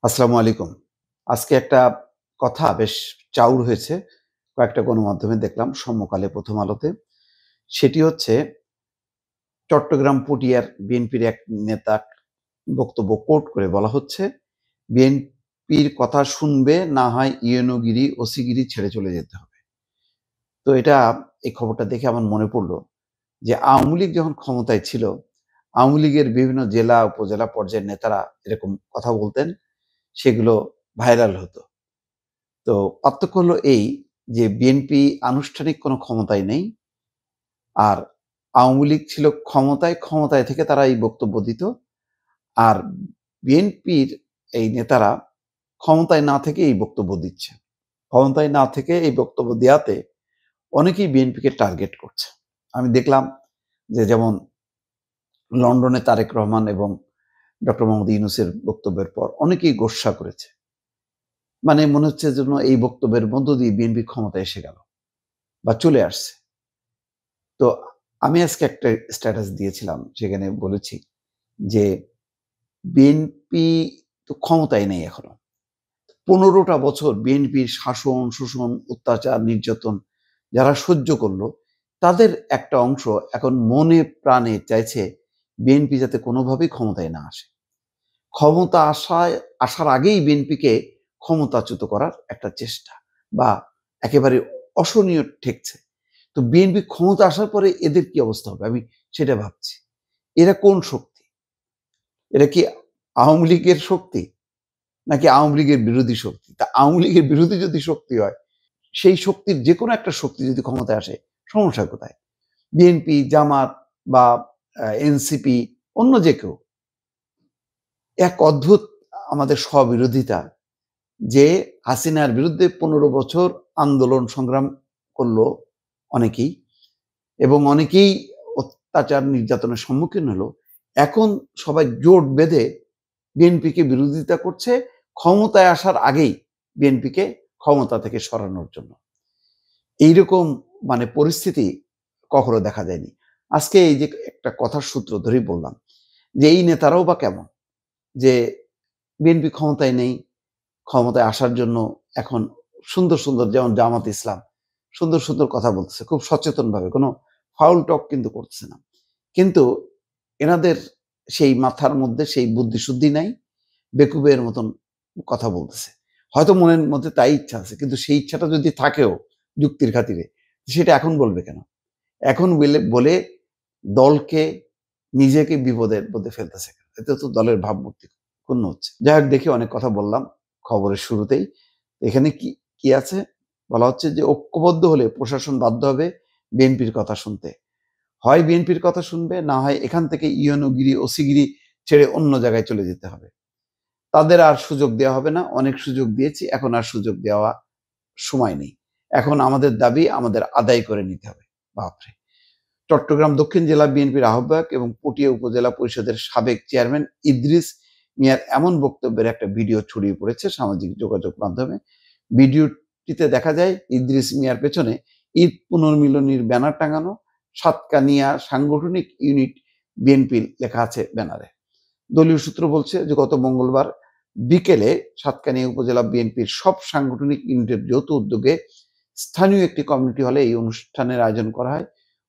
আসসালামু আলাইকুম। আজকে একটা কথা বেশ চাউর হয়েছে। কয়েকটা গণমাধ্যমে দেখলাম সমকালে 'প্রথম আলোতে'। সেটি হচ্ছে চট্টগ্রাম পটিয়ার বিএনপির এক নেতার বক্তব্য কোট করে বলা হচ্ছে, "বিএনপির কথা শুনবে, না হয় ইউএনওগিরি, ওসিগিরি ছেড়ে চলে যেতে হবে।" তো এই খবরটা দেখে আমার মনে পড়ল যে আওয়ামী লীগ যখন ক্ষমতায় ছিল, আওয়ামী লীগের বিভিন্ন জেলা, উপজেলা পর্যায়ের নেতারা এরকম কথা বলতেন, সেগুলো ভাইরাল হতো। তো পার্থক্য হলো এই যে বিএনপি আনুষ্ঠানিক কোনো ক্ষমতায় নেই। আর আওয়ামী লীগ ছিল ক্ষমতায়, ক্ষমতায় থেকে তারা এই বক্তব্য দিত। আর বিএনপির এই নেতারা ক্ষমতায় না থেকে এই বক্তব্য দিচ্ছে। ক্ষমতায় না থেকে এই বক্তব্য দেয়াতে অনেকেই বিএনপিকে টার্গেট করছে। আমি দেখলাম যে যেমন লন্ডনে তারেক রহমান এবং ডক্টর মোহাম্মদ ইউনূসের বক্তব্যের পর অনেকেই গোস্বা করেছে। মানে মনে হচ্ছে যেন এই বক্তব্যের মধ্য দিয়ে বিএনপি ক্ষমতায় এসে গেল বা চলে আসছে। তো আমি আজকে একটা স্ট্যাটাস দিয়েছিলাম। সেখানে বলেছি যে, বিএনপি তো ক্ষমতায় নেই এখনো। ১৫ টা বছর বিএনপির শাসন, শোষণ, অত্যাচার, নির্যাতন যারা সহ্য করল, তাদের একটা অংশ এখন মনে প্রাণে চাইছে বিএনপি যাতে কোনোভাবেই ক্ষমতায় না আসে। ক্ষমতা আসার আগেই বিএনপিকে ক্ষমতাচ্যুত করার একটা চেষ্টা বা একেবারে অসহনীয় ঠেকছে। তো বিএনপি ক্ষমতা আসার পরে এদের কি অবস্থা হবে? আমি সেটা ভাবছি। এরা কোন শক্তি? এরা কি আওয়ামী লীগের শক্তি? নাকি আওয়ামী লীগের বিরোধী শক্তি? তা আওয়ামী লীগের বিরোধী যদি শক্তি হয়, সেই শক্তির যেকোনো একটা শক্তি যদি ক্ষমতায় আসে, সমস্যা কোথায়? বিএনপি, জামাত বা এনসিপি, অন্য যে কেউ। এক অদ্ভুত আমাদের স্ববিরোধিতা যে হাসিনার বিরুদ্ধে ১৫ বছর আন্দোলন সংগ্রাম করল অনেকেই, এবং অনেকেই অত্যাচার নির্যাতনের সম্মুখীন হলো। এখন সবাই জোট বেঁধে বিএনপিকে বিরোধিতা করছে ক্ষমতায় আসার আগেই বিএনপিকে ক্ষমতা থেকে সরানোর জন্য। এইরকম মানে পরিস্থিতি কখনো দেখা যায়নি। আজকে এই যে একটা কথার সূত্র ধরেই বললাম যে এই নেতারাও বা কেমন? যে বিএনপি ক্ষমতায় নেই, ক্ষমতায় আসার জন্য এখন সুন্দর, সুন্দর যেমন জামাত ইসলাম সুন্দর, সুন্দর কথা বলতেছে খুব সচেতনভাবে, কোনো ফাউল টক কিন্তু করতেছে না। কিন্তু এনাদের সেই মাথার মধ্যে সেই বুদ্ধিশুদ্ধি নাই, বেকুবের মতন কথা বলতেছে। হয়তো মনের মধ্যে তাই ইচ্ছা আছে, কিন্তু সেই ইচ্ছাটা যদি থাকেও যুক্তির খাতিরে, সেটা এখন বলবে কেন? এখন বলে দলকে, নিজেকে বিপদের মধ্যে ফেলতেছে কেন? এতে তো দলের ভাবমূর্তি ক্ষুণ্ণ হচ্ছে। যাই হোক, দেখি অনেক কথা বললাম খবরের শুরুতেই। এখানে কি, কি আছে? বলা হচ্ছে যে ঐক্যবদ্ধ হলে প্রশাসন বাধ্য হবে বিএনপির কথা শুনতে। হয় বিএনপির কথা শুনবে, না হয় এখান থেকে ইউএনওগিরি, ওসিগিরি ছেড়ে অন্য জায়গায় চলে যেতে হবে। তাদের আর সুযোগ দেওয়া হবে না। অনেক সুযোগ দিয়েছি, এখন আর সুযোগ দেওয়া সময় নেই। এখন আমাদের দাবি আমাদের আদায় করে নিতে হবে। বাপরে! চট্টগ্রাম দক্ষিণ জেলা বিএনপির আহ্বায়ক এবং পটিয়া উপজেলা পরিষদের সাবেক চেয়ারম্যান ইদ্রিস মিয়ার এমন বক্তব্যের একটা ভিডিও ছড়িয়ে পড়েছে সামাজিক যোগাযোগ মাধ্যমে। ভিডিওটিতে দেখা যায় ইদ্রিস মিয়ার পেছনে ঈদ পুনর্মিলনীর ব্যানার টাঙানো, সাতকানিয়া সাংগঠনিক ইউনিট বিএনপি লেখা আছে ব্যানারে। দলীয় সূত্র বলছে যে গত মঙ্গলবার বিকেলে সাতকানিয়া উপজেলা বিএনপির সব সাংগঠনিক ইউনিটের যৌথ উদ্যোগে স্থানীয় একটি কমিউনিটি হলে এই অনুষ্ঠানের আয়োজন করা হয়।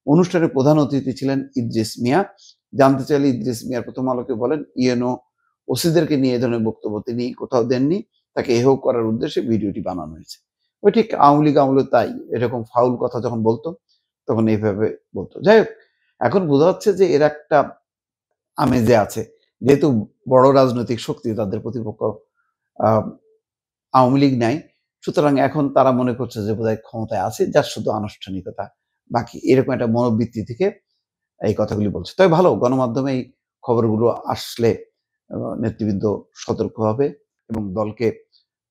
অনুষ্ঠানে প্রধান অতিথি ছিলেন ইদ্রিস মিয়া। জানতে চাইলে ইদ্রিস মিয়ার প্রথম আলোকে বলেন, ইউএনও ওসিদেরকে নিয়ে এ ধরনের বক্তব্য তিনি কোথাও দেননি। তাকে হেয় করার উদ্দেশ্যে ভিডিওটি বানানো হয়েছে। ওই ঠিক আওয়ামী লীগ আমলে তাই এরকম ফাউল কথা যখন বলতো তখন এইভাবে বলতো। যাই হোক, এখন বোঝা যাচ্ছে যে এরা একটা আমেজে আছে। যেহেতু বড় রাজনৈতিক শক্তি তাদের প্রতিপক্ষ আহ আওয়ামী লীগ নাই, সুতরাং এখন তারা মনে করছে যে বোধহয় ক্ষমতায় আছে, যার শুধু আনুষ্ঠানিকতা বাকি, এরকম একটা মনোবৃত্তি থেকে এই কথাগুলি বলছে। তবে ভালো, গণমাধ্যমে এই খবরগুলো আসলে নেতৃবৃন্দ সতর্ক হবে এবং দলকে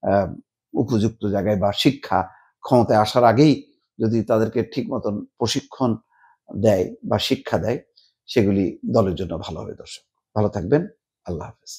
আহ উপযুক্ত জায়গায় বা শিক্ষা, ক্ষমতায় আসার আগেই যদি তাদেরকে ঠিক মতন প্রশিক্ষণ দেয় বা শিক্ষা দেয়, সেগুলি দলের জন্য ভালো হবে। দর্শক ভালো থাকবেন। আল্লাহ হাফেজ।